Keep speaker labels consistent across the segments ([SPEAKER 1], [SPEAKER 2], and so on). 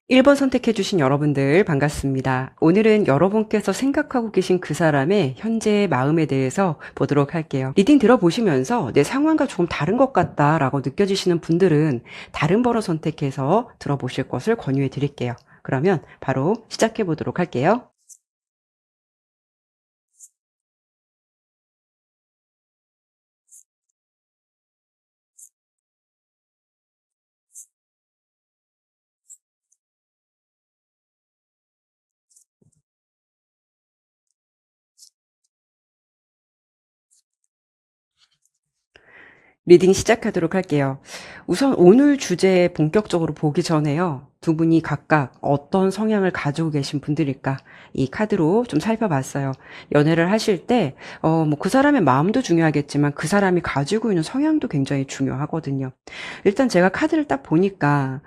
[SPEAKER 1] 1번 선택해 주신 여러분들 반갑습니다. 오늘은 여러분께서 생각하고 계신 그 사람의 현재의 마음에 대해서 보도록 할게요. 리딩 들어보시면서 내 상황과 조금 다른 것 같다라고 느껴지시는 분들은 다른 번호 선택해서 들어보실 것을 권유해 드릴게요. 그러면 바로 시작해 보도록 할게요. 리딩 시작하도록 할게요. 우선 오늘 주제 본격적으로 보기 전에요. 두 분이 각각 어떤 성향을 가지고 계신 분들일까? 이 카드로 좀 살펴봤어요. 연애를 하실 때, 뭐 그 사람의 마음도 중요하겠지만 그 사람이 가지고 있는 성향도 굉장히 중요하거든요. 일단 제가 카드를 딱 보니까,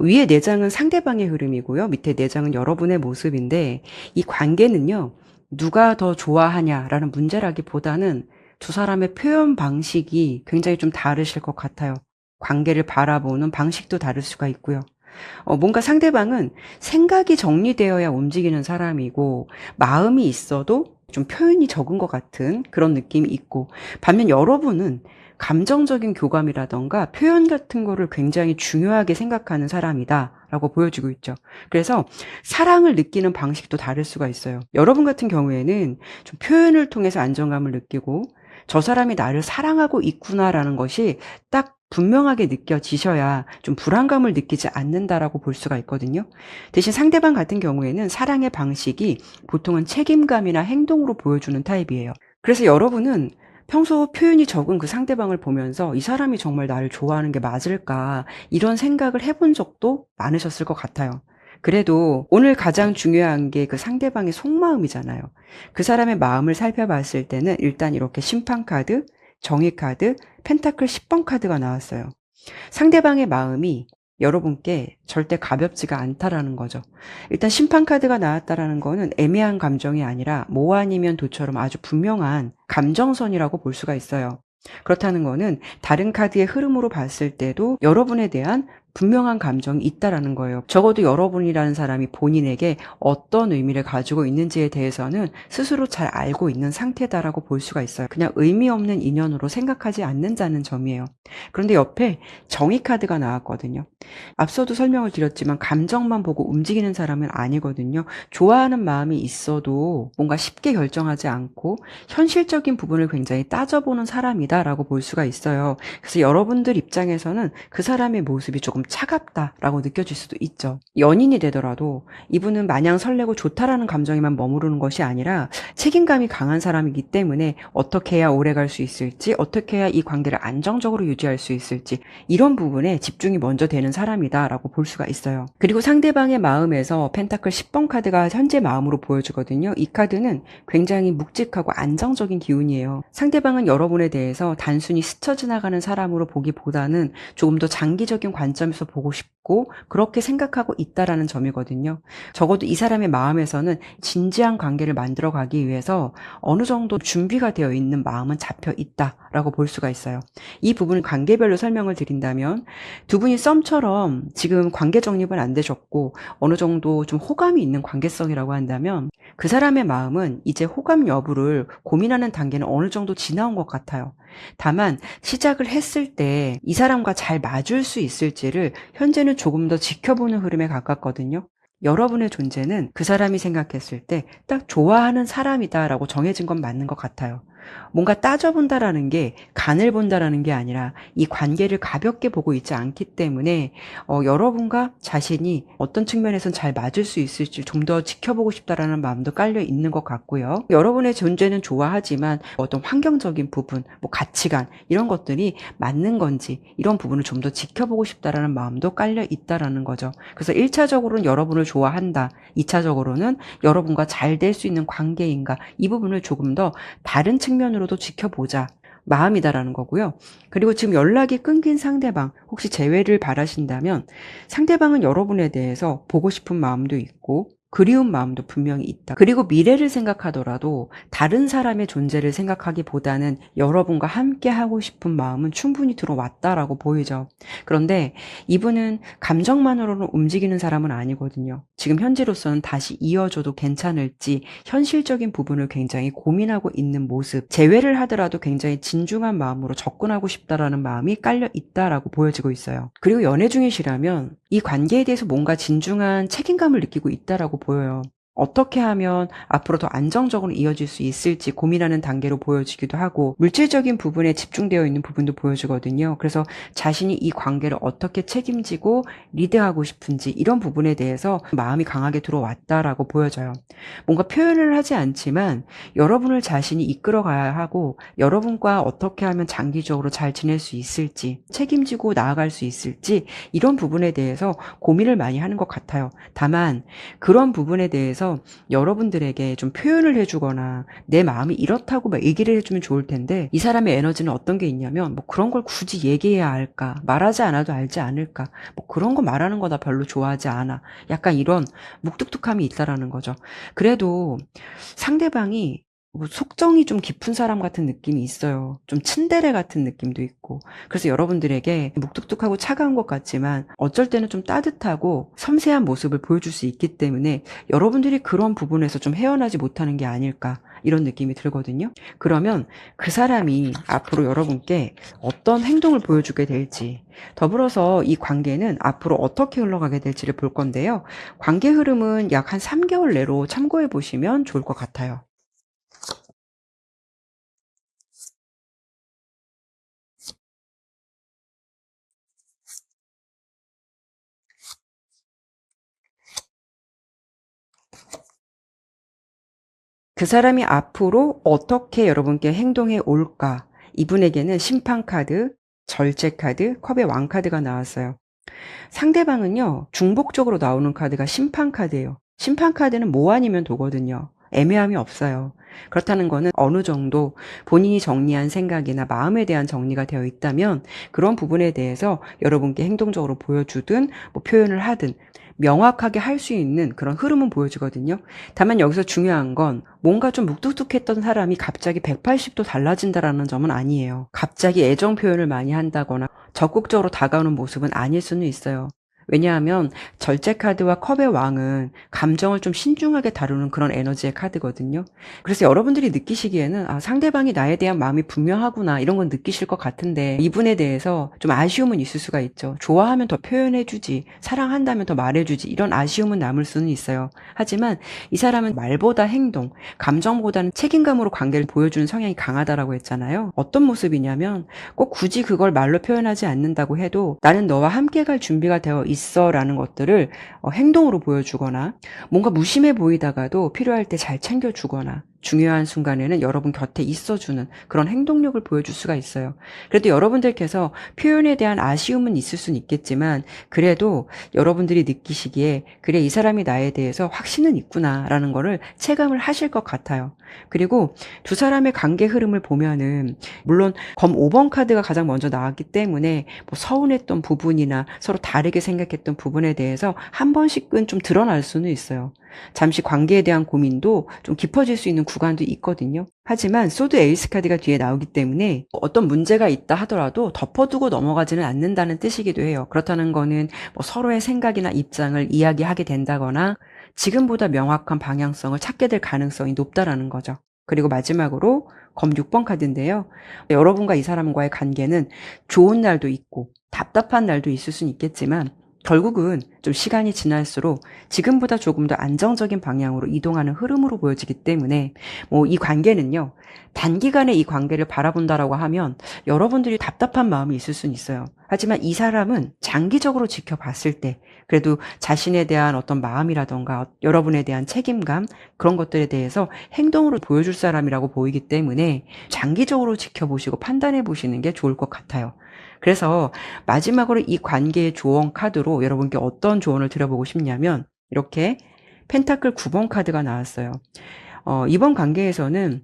[SPEAKER 1] 위에 네 장은 상대방의 흐름이고요. 밑에 네 장은 여러분의 모습인데, 이 관계는요, 누가 더 좋아하냐라는 문제라기보다는 두 사람의 표현 방식이 굉장히 좀 다르실 것 같아요. 관계를 바라보는 방식도 다를 수가 있고요. 뭔가 상대방은 생각이 정리되어야 움직이는 사람이고, 마음이 있어도 좀 표현이 적은 것 같은 그런 느낌이 있고, 반면 여러분은 감정적인 교감이라던가 표현 같은 거를 굉장히 중요하게 생각하는 사람이다 라고 보여지고 있죠. 그래서 사랑을 느끼는 방식도 다를 수가 있어요. 여러분 같은 경우에는 좀 표현을 통해서 안정감을 느끼고, 저 사람이 나를 사랑하고 있구나라는 것이 딱 분명하게 느껴지셔야 좀 불안감을 느끼지 않는다라고 볼 수가 있거든요. 대신 상대방 같은 경우에는 사랑의 방식이 보통은 책임감이나 행동으로 보여주는 타입이에요. 그래서 여러분은 평소 표현이 적은 그 상대방을 보면서 이 사람이 정말 나를 좋아하는 게 맞을까 이런 생각을 해본 적도 많으셨을 것 같아요. 그래도 오늘 가장 중요한 게 그 상대방의 속마음이잖아요. 그 사람의 마음을 살펴봤을 때는 일단 이렇게 심판 카드, 정의 카드, 펜타클 10번 카드가 나왔어요. 상대방의 마음이 여러분께 절대 가볍지가 않다라는 거죠. 일단 심판 카드가 나왔다라는 거는 애매한 감정이 아니라 모 아니면 도처럼 아주 분명한 감정선이라고 볼 수가 있어요. 그렇다는 거는 다른 카드의 흐름으로 봤을 때도 여러분에 대한 분명한 감정이 있다라는 거예요. 적어도 여러분이라는 사람이 본인에게 어떤 의미를 가지고 있는지에 대해서는 스스로 잘 알고 있는 상태다라고 볼 수가 있어요. 그냥 의미 없는 인연으로 생각하지 않는다는 점이에요. 그런데 옆에 정의 카드가 나왔거든요. 앞서도 설명을 드렸지만 감정만 보고 움직이는 사람은 아니거든요. 좋아하는 마음이 있어도 뭔가 쉽게 결정하지 않고 현실적인 부분을 굉장히 따져보는 사람이다라고 볼 수가 있어요. 그래서 여러분들 입장에서는 그 사람의 모습이 조금 차갑다라고 느껴질 수도 있죠. 연인이 되더라도 이분은 마냥 설레고 좋다라는 감정에만 머무르는 것이 아니라 책임감이 강한 사람이기 때문에 어떻게 해야 오래 갈 수 있을지, 어떻게 해야 이 관계를 안정적으로 유지할 수 있을지 이런 부분에 집중이 먼저 되는 사람이다라고 볼 수가 있어요. 그리고 상대방의 마음에서 펜타클 10번 카드가 현재 마음으로 보여주거든요. 이 카드는 굉장히 묵직하고 안정적인 기운이에요. 상대방은 여러분에 대해서 단순히 스쳐 지나가는 사람으로 보기보다는 조금 더 장기적인 관점에서 보고 싶고 그렇게 생각하고 있다라는 점이거든요. 적어도 이 사람의 마음에서는 진지한 관계를 만들어 가기 위해서 어느 정도 준비가 되어 있는 마음은 잡혀 있다라고 볼 수가 있어요. 이 부분을 관계별로 설명을 드린다면 두 분이 썸처럼 지금 관계 정립은 안 되셨고 어느 정도 좀 호감이 있는 관계성이라고 한다면 그 사람의 마음은 이제 호감 여부를 고민하는 단계는 어느 정도 지나온 것 같아요. 다만 시작을 했을 때 이 사람과 잘 맞을 수 있을지를 현재는 조금 더 지켜보는 흐름에 가깝거든요. 여러분의 존재는 그 사람이 생각했을 때 딱 좋아하는 사람이다라고 정해진 건 맞는 것 같아요. 뭔가 따져본다라는 게 간을 본다라는 게 아니라 이 관계를 가볍게 보고 있지 않기 때문에 여러분과 자신이 어떤 측면에선 잘 맞을 수 있을지 좀 더 지켜보고 싶다라는 마음도 깔려 있는 것 같고요. 여러분의 존재는 좋아하지만 어떤 환경적인 부분, 뭐 가치관 이런 것들이 맞는 건지 이런 부분을 좀 더 지켜보고 싶다라는 마음도 깔려 있다라는 거죠. 그래서 1차적으로는 여러분을 좋아한다. 2차적으로는 여러분과 잘 될 수 있는 관계인가 이 부분을 조금 더 다른 측면으로도 지켜보자. 마음이다라는 거고요. 그리고 지금 연락이 끊긴 상대방 혹시 재회를 바라신다면 상대방은 여러분에 대해서 보고 싶은 마음도 있고 그리운 마음도 분명히 있다. 그리고 미래를 생각하더라도 다른 사람의 존재를 생각하기보다는 여러분과 함께 하고 싶은 마음은 충분히 들어왔다라고 보이죠. 그런데 이분은 감정만으로는 움직이는 사람은 아니거든요. 지금 현재로서는 다시 이어져도 괜찮을지 현실적인 부분을 굉장히 고민하고 있는 모습, 제외를 하더라도 굉장히 진중한 마음으로 접근하고 싶다라는 마음이 깔려 있다라고 보여지고 있어요. 그리고 연애 중이시라면 이 관계에 대해서 뭔가 진중한 책임감을 느끼고 있다라고 보여요. 어떻게 하면 앞으로 더 안정적으로 이어질 수 있을지 고민하는 단계로 보여지기도 하고, 물질적인 부분에 집중되어 있는 부분도 보여지거든요. 그래서 자신이 이 관계를 어떻게 책임지고 리드하고 싶은지 이런 부분에 대해서 마음이 강하게 들어왔다라고 보여져요. 뭔가 표현을 하지 않지만 여러분을 자신이 이끌어가야 하고, 여러분과 어떻게 하면 장기적으로 잘 지낼 수 있을지, 책임지고 나아갈 수 있을지 이런 부분에 대해서 고민을 많이 하는 것 같아요. 다만 그런 부분에 대해서 여러분들에게 좀 표현을 해주거나 내 마음이 이렇다고 막 얘기를 해주면 좋을 텐데, 이 사람의 에너지는 어떤 게 있냐면 뭐 그런 걸 굳이 얘기해야 할까, 말하지 않아도 알지 않을까, 뭐 그런 거 말하는 거 나 별로 좋아하지 않아, 약간 이런 묵뚝뚝함이 있다라는 거죠. 그래도 상대방이 뭐 속정이 좀 깊은 사람 같은 느낌이 있어요. 좀 츤데레 같은 느낌도 있고. 그래서 여러분들에게 묵뚝뚝하고 차가운 것 같지만 어쩔 때는 좀 따뜻하고 섬세한 모습을 보여줄 수 있기 때문에 여러분들이 그런 부분에서 좀 헤어나지 못하는 게 아닐까, 이런 느낌이 들거든요. 그러면 그 사람이 앞으로 여러분께 어떤 행동을 보여주게 될지, 더불어서 이 관계는 앞으로 어떻게 흘러가게 될지를 볼 건데요. 관계 흐름은 약 한 3개월 내로 참고해 보시면 좋을 것 같아요. 그 사람이 앞으로 어떻게 여러분께 행동해 올까? 이분에게는 심판 카드, 절제 카드, 컵의 왕 카드가 나왔어요. 상대방은요, 중복적으로 나오는 카드가 심판 카드예요. 심판 카드는 뭐 아니면 도거든요. 애매함이 없어요. 그렇다는 거는 어느 정도 본인이 정리한 생각이나 마음에 대한 정리가 되어 있다면 그런 부분에 대해서 여러분께 행동적으로 보여주든 뭐 표현을 하든 명확하게 할 수 있는 그런 흐름은 보여지거든요. 다만 여기서 중요한 건 뭔가 좀 묵뚝뚝했던 사람이 갑자기 180도 달라진다라는 점은 아니에요. 갑자기 애정 표현을 많이 한다거나 적극적으로 다가오는 모습은 아닐 수는 있어요. 왜냐하면 절제 카드와 컵의 왕은 감정을 좀 신중하게 다루는 그런 에너지의 카드거든요. 그래서 여러분들이 느끼시기에는 아, 상대방이 나에 대한 마음이 분명하구나, 이런 건 느끼실 것 같은데 이분에 대해서 좀 아쉬움은 있을 수가 있죠. 좋아하면 더 표현해주지, 사랑한다면 더 말해주지, 이런 아쉬움은 남을 수는 있어요. 하지만 이 사람은 말보다 행동, 감정보다는 책임감으로 관계를 보여주는 성향이 강하다라고 했잖아요. 어떤 모습이냐면 꼭 굳이 그걸 말로 표현하지 않는다고 해도 나는 너와 함께 갈 준비가 되어 있어 라는 것들을 행동으로 보여주거나, 뭔가 무심해 보이다가도 필요할 때 잘 챙겨주거나, 중요한 순간에는 여러분 곁에 있어주는 그런 행동력을 보여줄 수가 있어요. 그래도 여러분들께서 표현에 대한 아쉬움은 있을 수는 있겠지만 그래도 여러분들이 느끼시기에 그래, 이 사람이 나에 대해서 확신은 있구나 라는 거를 체감을 하실 것 같아요. 그리고 두 사람의 관계 흐름을 보면은 물론 검 5번 카드가 가장 먼저 나왔기 때문에 뭐 서운했던 부분이나 서로 다르게 생각했던 부분에 대해서 한 번씩은 좀 드러날 수는 있어요. 잠시 관계에 대한 고민도 좀 깊어질 수 있는 구간도 있거든요. 하지만 소드 에이스 카드가 뒤에 나오기 때문에 어떤 문제가 있다 하더라도 덮어두고 넘어가지는 않는다는 뜻이기도 해요. 그렇다는 거는 뭐 서로의 생각이나 입장을 이야기하게 된다거나 지금보다 명확한 방향성을 찾게 될 가능성이 높다라는 거죠. 그리고 마지막으로 검 6번 카드인데요. 여러분과 이 사람과의 관계는 좋은 날도 있고 답답한 날도 있을 수는 있겠지만 결국은 좀 시간이 지날수록 지금보다 조금 더 안정적인 방향으로 이동하는 흐름으로 보여지기 때문에 뭐 이 관계는요, 단기간에 이 관계를 바라본다라고 하면 여러분들이 답답한 마음이 있을 수는 있어요. 하지만 이 사람은 장기적으로 지켜봤을 때 그래도 자신에 대한 어떤 마음이라던가 여러분에 대한 책임감, 그런 것들에 대해서 행동으로 보여줄 사람이라고 보이기 때문에 장기적으로 지켜보시고 판단해 보시는 게 좋을 것 같아요. 그래서 마지막으로 이 관계의 조언 카드로 여러분께 어떤 조언을 드려보고 싶냐면, 이렇게 펜타클 9번 카드가 나왔어요. 이번 관계에서는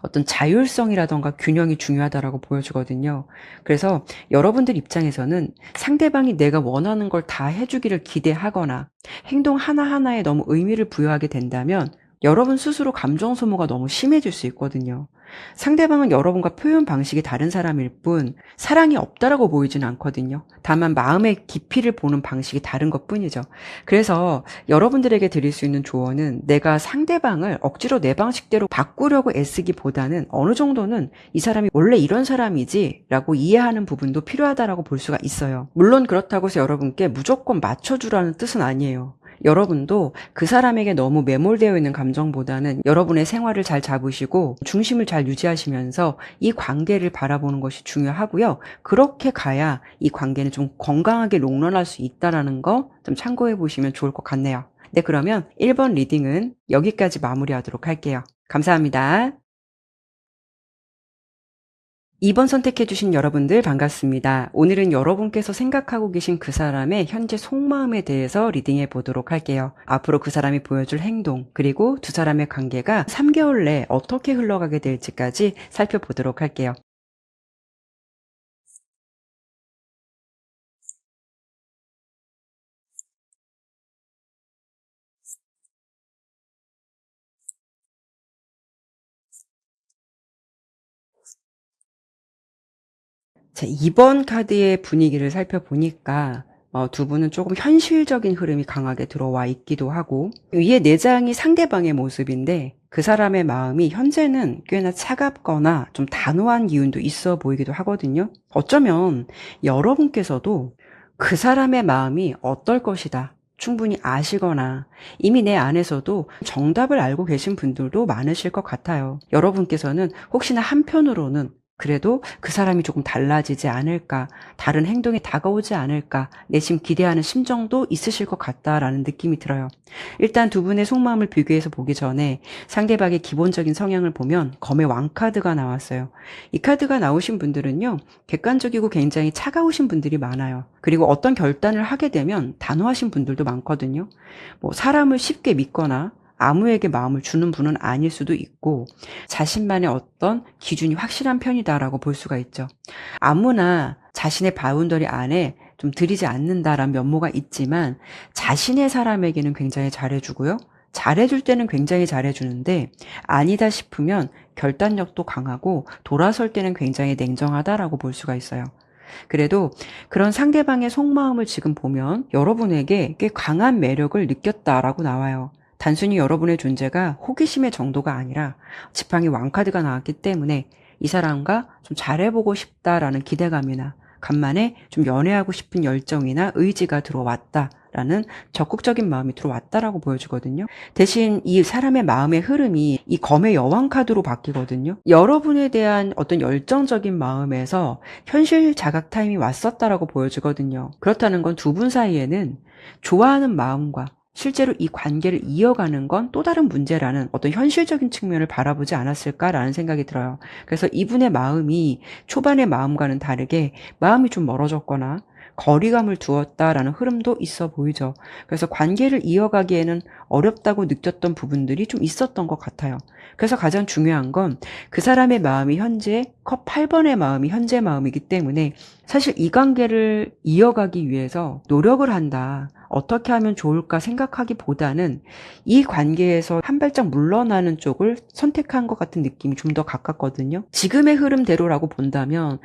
[SPEAKER 1] 어떤 자율성이라든가 균형이 중요하다라고 보여주거든요. 그래서 여러분들 입장에서는 상대방이 내가 원하는 걸 다 해주기를 기대하거나 행동 하나하나에 너무 의미를 부여하게 된다면 여러분 스스로 감정 소모가 너무 심해질 수 있거든요. 상대방은 여러분과 표현 방식이 다른 사람일 뿐 사랑이 없다라고 보이진 않거든요. 다만 마음의 깊이를 보는 방식이 다른 것뿐이죠. 그래서 여러분들에게 드릴 수 있는 조언은 내가 상대방을 억지로 내 방식대로 바꾸려고 애쓰기보다는 어느 정도는 이 사람이 원래 이런 사람이지 라고 이해하는 부분도 필요하다라고 볼 수가 있어요. 물론 그렇다고 해서 여러분께 무조건 맞춰주라는 뜻은 아니에요. 여러분도 그 사람에게 너무 매몰되어 있는 감정보다는 여러분의 생활을 잘 잡으시고 중심을 잘 유지하시면서 이 관계를 바라보는 것이 중요하고요. 그렇게 가야 이 관계는 좀 건강하게 롱런할 수 있다는 거 좀 참고해 보시면 좋을 것 같네요. 네, 그러면 1번 리딩은 여기까지 마무리하도록 할게요. 감사합니다. 2번 선택해주신 여러분들 반갑습니다. 오늘은 여러분께서 생각하고 계신 그 사람의 현재 속마음에 대해서 리딩해 보도록 할게요. 앞으로 그 사람이 보여줄 행동, 그리고 두 사람의 관계가 3개월 내에 어떻게 흘러가게 될지까지 살펴보도록 할게요. 자, 2번 카드의 분위기를 살펴보니까 두 분은 조금 현실적인 흐름이 강하게 들어와 있기도 하고 위에 4장이 상대방의 모습인데 그 사람의 마음이 현재는 꽤나 차갑거나 좀 단호한 기운도 있어 보이기도 하거든요. 어쩌면 여러분께서도 그 사람의 마음이 어떨 것이다 충분히 아시거나 이미 내 안에서도 정답을 알고 계신 분들도 많으실 것 같아요. 여러분께서는 혹시나 한편으로는 그래도 그 사람이 조금 달라지지 않을까, 다른 행동이 다가오지 않을까 내심 기대하는 심정도 있으실 것 같다라는 느낌이 들어요. 일단 두 분의 속마음을 비교해서 보기 전에 상대방의 기본적인 성향을 보면 검의 왕카드가 나왔어요. 이 카드가 나오신 분들은요, 객관적이고 굉장히 차가우신 분들이 많아요. 그리고 어떤 결단을 하게 되면 단호하신 분들도 많거든요. 사람을 쉽게 믿거나 아무에게 마음을 주는 분은 아닐 수도 있고 자신만의 어떤 기준이 확실한 편이다라고 볼 수가 있죠. 아무나 자신의 바운더리 안에 좀 들이지 않는다라는 면모가 있지만 자신의 사람에게는 굉장히 잘해주고요. 잘해줄 때는 굉장히 잘해주는데 아니다 싶으면 결단력도 강하고 돌아설 때는 굉장히 냉정하다라고 볼 수가 있어요. 그래도 그런 상대방의 속마음을 지금 보면 여러분에게 꽤 강한 매력을 느꼈다라고 나와요. 단순히 여러분의 존재가 호기심의 정도가 아니라 지팡이 왕카드가 나왔기 때문에 이 사람과 좀 잘해보고 싶다라는 기대감이나 간만에 좀 연애하고 싶은 열정이나 의지가 들어왔다라는 적극적인 마음이 들어왔다라고 보여주거든요. 대신 이 사람의 마음의 흐름이 이 검의 여왕 카드로 바뀌거든요. 여러분에 대한 어떤 열정적인 마음에서 현실 자각 타임이 왔었다라고 보여주거든요. 그렇다는 건 두 분 사이에는 좋아하는 마음과 실제로 이 관계를 이어가는 건 또 다른 문제라는 어떤 현실적인 측면을 바라보지 않았을까라는 생각이 들어요. 그래서 이분의 마음이 초반의 마음과는 다르게 마음이 좀 멀어졌거나 거리감을 두었다라는 흐름도 있어 보이죠. 그래서 관계를 이어가기에는 어렵다고 느꼈던 부분들이 좀 있었던 것 같아요. 그래서 가장 중요한 건 그 사람의 마음이 현재 컵 8번의 마음이 현재 마음이기 때문에 사실 이 관계를 이어가기 위해서 노력을 한다. 어떻게 하면 좋을까 생각하기보다는 이 관계에서 한 발짝 물러나는 쪽을 선택한 것 같은 느낌이 좀 더 가깝거든요. 지금의 흐름대로라고 본다면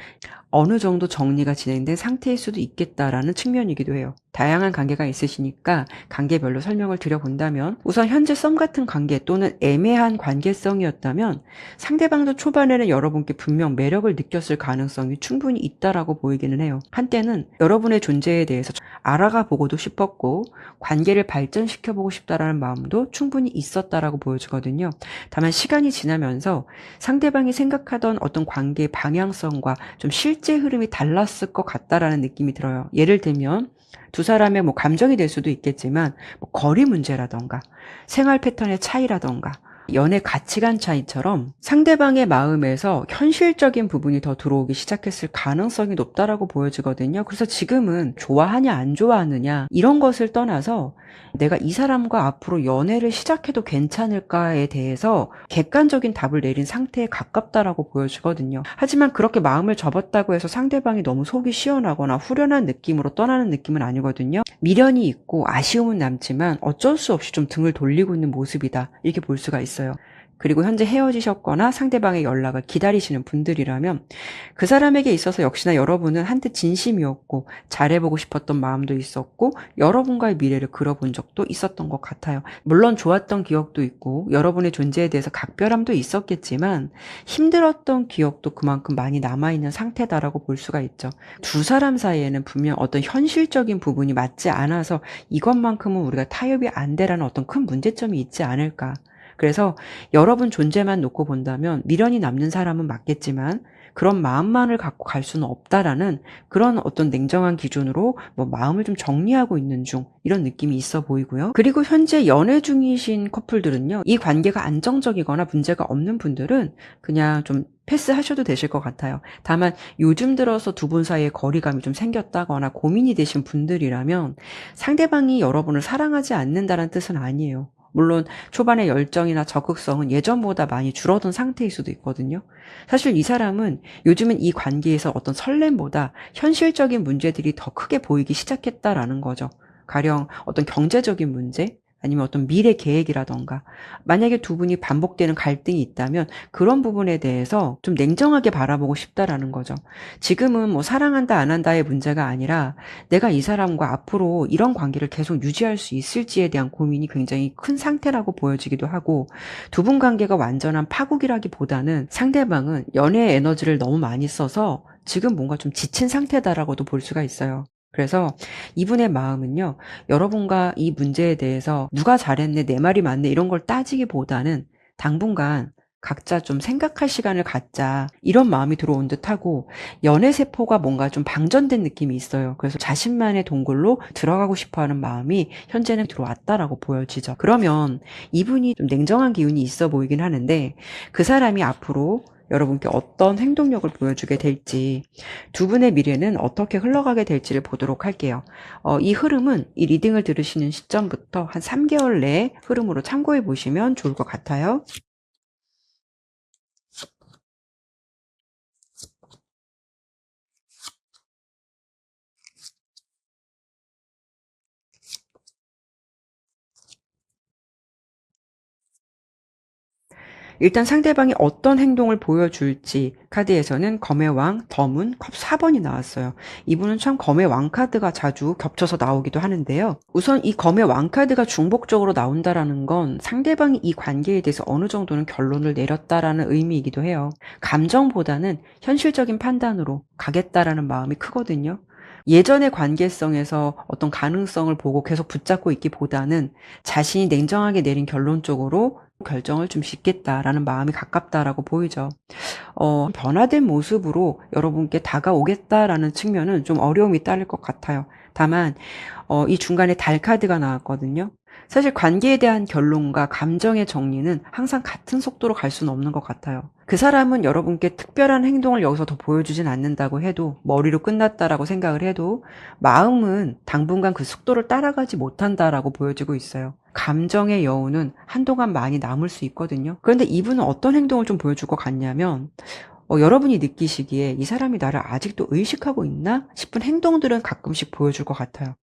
[SPEAKER 1] 어느 정도 정리가 진행된 상태일 수도 있겠다라는 측면이기도 해요. 다양한 관계가 있으시니까 관계별로 설명을 드려본다면 우선 현재 썸 같은 관계 또는 애매한 관계성이었다면 상대방도 초반에는 여러분께 분명 매력을 느꼈을 가능성이 충분히 있다라고 보이기는 해요. 한때는 여러분의 존재에 대해서 알아가 보고도 싶었고 관계를 발전시켜보고 싶다라는 마음도 충분히 있었다라고 보여주거든요. 다만 시간이 지나면서 상대방이 생각하던 어떤 관계의 방향성과 좀 실제 흐름이 달랐을 것 같다라는 느낌이 들어요. 예를 들면 두 사람의 감정이 될 수도 있겠지만 거리 문제라던가 생활 패턴의 차이라던가 연애 가치관 차이처럼 상대방의 마음에서 현실적인 부분이 더 들어오기 시작했을 가능성이 높다라고 보여지거든요. 그래서 지금은 좋아하냐 안 좋아하느냐 이런 것을 떠나서 내가 이 사람과 앞으로 연애를 시작해도 괜찮을까에 대해서 객관적인 답을 내린 상태에 가깝다라고 보여지거든요. 하지만 그렇게 마음을 접었다고 해서 상대방이 너무 속이 시원하거나 후련한 느낌으로 떠나는 느낌은 아니거든요. 미련이 있고 아쉬움은 남지만 어쩔 수 없이 좀 등을 돌리고 있는 모습이다, 이렇게 볼 수가 있어요. 그리고 현재 헤어지셨거나 상대방의 연락을 기다리시는 분들이라면 그 사람에게 있어서 역시나 여러분은 한때 진심이었고 잘해보고 싶었던 마음도 있었고 여러분과의 미래를 그려본 적도 있었던 것 같아요. 물론 좋았던 기억도 있고 여러분의 존재에 대해서 각별함도 있었겠지만 힘들었던 기억도 그만큼 많이 남아있는 상태다라고 볼 수가 있죠. 두 사람 사이에는 분명 어떤 현실적인 부분이 맞지 않아서 이것만큼은 우리가 타협이 안 되라는 어떤 큰 문제점이 있지 않을까. 그래서 여러분 존재만 놓고 본다면 미련이 남는 사람은 맞겠지만 그런 마음만을 갖고 갈 수는 없다라는 그런 어떤 냉정한 기준으로 마음을 좀 정리하고 있는 중, 이런 느낌이 있어 보이고요. 그리고 현재 연애 중이신 커플들은요, 이 관계가 안정적이거나 문제가 없는 분들은 그냥 좀 패스하셔도 되실 것 같아요. 다만 요즘 들어서 두 분 사이에 거리감이 좀 생겼다거나 고민이 되신 분들이라면 상대방이 여러분을 사랑하지 않는다는 뜻은 아니에요. 물론 초반의 열정이나 적극성은 예전보다 많이 줄어든 상태일 수도 있거든요. 사실 이 사람은 요즘은 이 관계에서 어떤 설렘보다 현실적인 문제들이 더 크게 보이기 시작했다라는 거죠. 가령 어떤 경제적인 문제, 아니면 어떤 미래 계획이라던가, 만약에 두 분이 반복되는 갈등이 있다면 그런 부분에 대해서 좀 냉정하게 바라보고 싶다라는 거죠. 지금은 사랑한다 안 한다의 문제가 아니라 내가 이 사람과 앞으로 이런 관계를 계속 유지할 수 있을지에 대한 고민이 굉장히 큰 상태라고 보여지기도 하고, 두 분 관계가 완전한 파국이라기보다는 상대방은 연애의 에너지를 너무 많이 써서 지금 뭔가 좀 지친 상태다라고도 볼 수가 있어요. 그래서 이분의 마음은요, 여러분과 이 문제에 대해서 누가 잘했네, 내 말이 맞네 이런 걸 따지기보다는 당분간 각자 좀 생각할 시간을 갖자, 이런 마음이 들어온 듯하고, 연애세포가 뭔가 좀 방전된 느낌이 있어요. 그래서 자신만의 동굴로 들어가고 싶어하는 마음이 현재는 들어왔다라고 보여지죠. 그러면 이분이 좀 냉정한 기운이 있어 보이긴 하는데 그 사람이 앞으로 여러분께 어떤 행동력을 보여주게 될지, 두 분의 미래는 어떻게 흘러가게 될지를 보도록 할게요. 이 흐름은 이 리딩을 들으시는 시점부터 한 3개월 내의 흐름으로 참고해 보시면 좋을 것 같아요. 일단 상대방이 어떤 행동을 보여줄지 카드에서는 검의 왕, 더문, 컵 4번이 나왔어요. 이분은 참 검의 왕 카드가 자주 겹쳐서 나오기도 하는데요. 우선 이 검의 왕 카드가 중복적으로 나온다라는 건 상대방이 이 관계에 대해서 어느 정도는 결론을 내렸다라는 의미이기도 해요. 감정보다는 현실적인 판단으로 가겠다라는 마음이 크거든요. 예전의 관계성에서 어떤 가능성을 보고 계속 붙잡고 있기보다는 자신이 냉정하게 내린 결론 쪽으로 결정을 좀 짓겠다라는 마음이 가깝다라고 보이죠. 변화된 모습으로 여러분께 다가오겠다라는 측면은 좀 어려움이 따를 것 같아요. 다만 이 중간에 달 카드가 나왔거든요. 사실 관계에 대한 결론과 감정의 정리는 항상 같은 속도로 갈 수는 없는 것 같아요. 그 사람은 여러분께 특별한 행동을 여기서 더 보여주진 않는다고 해도, 머리로 끝났다라고 생각을 해도 마음은 당분간 그 속도를 따라가지 못한다라고 보여지고 있어요. 감정의 여운은 한동안 많이 남을 수 있거든요. 그런데 이분은 어떤 행동을 좀 보여줄 것 같냐면, 여러분이 느끼시기에 이 사람이 나를 아직도 의식하고 있나 싶은 행동들은 가끔씩 보여줄 것 같아요.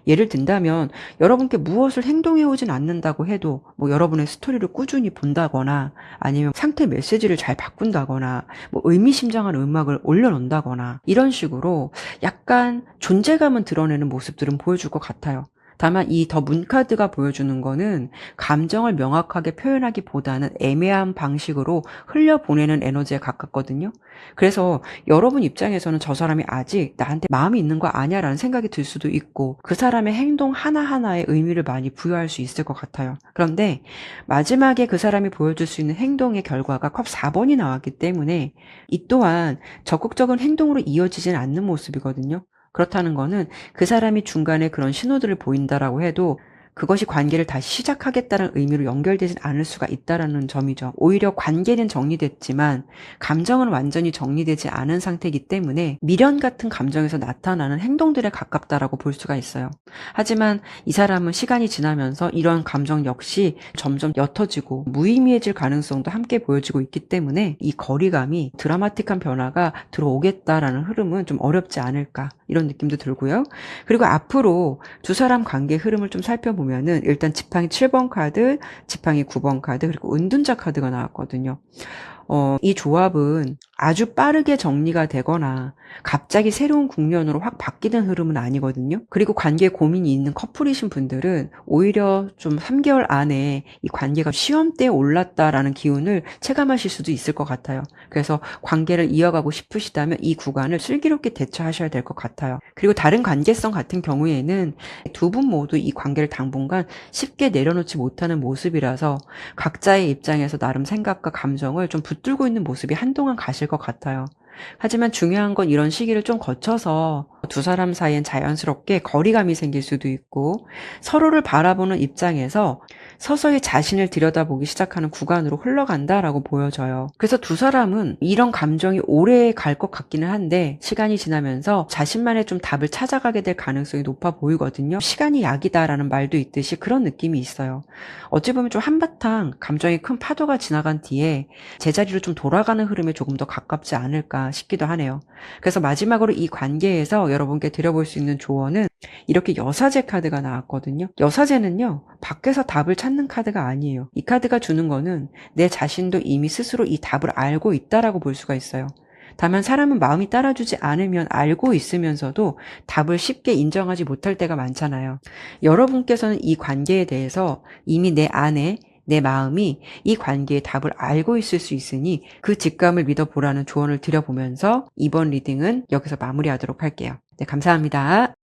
[SPEAKER 1] 예를 든다면 여러분께 무엇을 행동해 오진 않는다고 해도 여러분의 스토리를 꾸준히 본다거나, 아니면 상태 메시지를 잘 바꾼다거나, 의미심장한 음악을 올려놓는다거나, 이런 식으로 약간 존재감은 드러내는 모습들은 보여줄 것 같아요. 다만 이 더 문카드가 보여주는 거는 감정을 명확하게 표현하기보다는 애매한 방식으로 흘려보내는 에너지에 가깝거든요. 그래서 여러분 입장에서는 저 사람이 아직 나한테 마음이 있는 거 아니야 라는 생각이 들 수도 있고, 그 사람의 행동 하나하나에 의미를 많이 부여할 수 있을 것 같아요. 그런데 마지막에 그 사람이 보여줄 수 있는 행동의 결과가 컵 4번이 나왔기 때문에 이 또한 적극적인 행동으로 이어지진 않는 모습이거든요. 그렇다는 거는 그 사람이 중간에 그런 신호들을 보인다라고 해도 그것이 관계를 다시 시작하겠다는 의미로 연결되진 않을 수가 있다라는 점이죠. 오히려 관계는 정리됐지만 감정은 완전히 정리되지 않은 상태이기 때문에 미련 같은 감정에서 나타나는 행동들에 가깝다라고 볼 수가 있어요. 하지만 이 사람은 시간이 지나면서 이런 감정 역시 점점 옅어지고 무의미해질 가능성도 함께 보여지고 있기 때문에 이 거리감이 드라마틱한 변화가 들어오겠다라는 흐름은 좀 어렵지 않을까, 이런 느낌도 들고요. 그리고 앞으로 두 사람 관계 흐름을 좀 살펴보면은 일단 지팡이 7번 카드, 지팡이 9번 카드, 그리고 은둔자 카드가 나왔거든요. 이 조합은 아주 빠르게 정리가 되거나 갑자기 새로운 국면으로 확 바뀌는 흐름은 아니거든요. 그리고 관계에 고민이 있는 커플이신 분들은 오히려 좀 3개월 안에 이 관계가 시험대에 올랐다라는 기운을 체감하실 수도 있을 것 같아요. 그래서 관계를 이어가고 싶으시다면 이 구간을 슬기롭게 대처하셔야 될 것 같아요. 그리고 다른 관계성 같은 경우에는 두 분 모두 이 관계를 당분간 쉽게 내려놓지 못하는 모습이라서 각자의 입장에서 나름 생각과 감정을 좀 붙들고 있는 모습이 한동안 가실 것 같아요. 하지만 중요한 건 이런 시기를 좀 거쳐서 두 사람 사이엔 자연스럽게 거리감이 생길 수도 있고 서로를 바라보는 입장에서 서서히 자신을 들여다보기 시작하는 구간으로 흘러간다라고 보여져요. 그래서 두 사람은 이런 감정이 오래 갈 것 같기는 한데 시간이 지나면서 자신만의 좀 답을 찾아가게 될 가능성이 높아 보이거든요. 시간이 약이다라는 말도 있듯이 그런 느낌이 있어요. 어찌 보면 좀 한바탕 감정이 큰 파도가 지나간 뒤에 제자리로 좀 돌아가는 흐름에 조금 더 가깝지 않을까 싶기도 하네요. 그래서 마지막으로 이 관계에서 여러분께 드려볼 수 있는 조언은 이렇게 여사제 카드가 나왔거든요. 여사제는요, 밖에서 답을 찾는 카드가 아니에요. 이 카드가 주는 거는 내 자신도 이미 스스로 이 답을 알고 있다라고 볼 수가 있어요. 다만 사람은 마음이 따라주지 않으면 알고 있으면서도 답을 쉽게 인정하지 못할 때가 많잖아요. 여러분께서는 이 관계에 대해서 이미 내 안에 내 마음이 이 관계의 답을 알고 있을 수 있으니 그 직감을 믿어보라는 조언을 드려보면서 이번 리딩은 여기서 마무리하도록 할게요. 네, 감사합니다.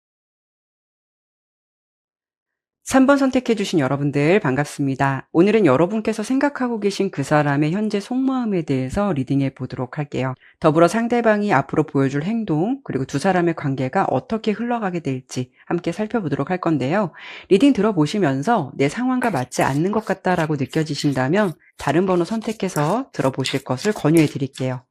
[SPEAKER 1] 3번 선택해주신 여러분들 반갑습니다. 오늘은 여러분께서 생각하고 계신 그 사람의 현재 속마음에 대해서 리딩해 보도록 할게요. 더불어 상대방이 앞으로 보여줄 행동, 그리고 두 사람의 관계가 어떻게 흘러가게 될지 함께 살펴보도록 할 건데요. 리딩 들어보시면서 내 상황과 맞지 않는 것 같다라고 느껴지신다면 다른 번호 선택해서 들어보실 것을 권유해 드릴게요.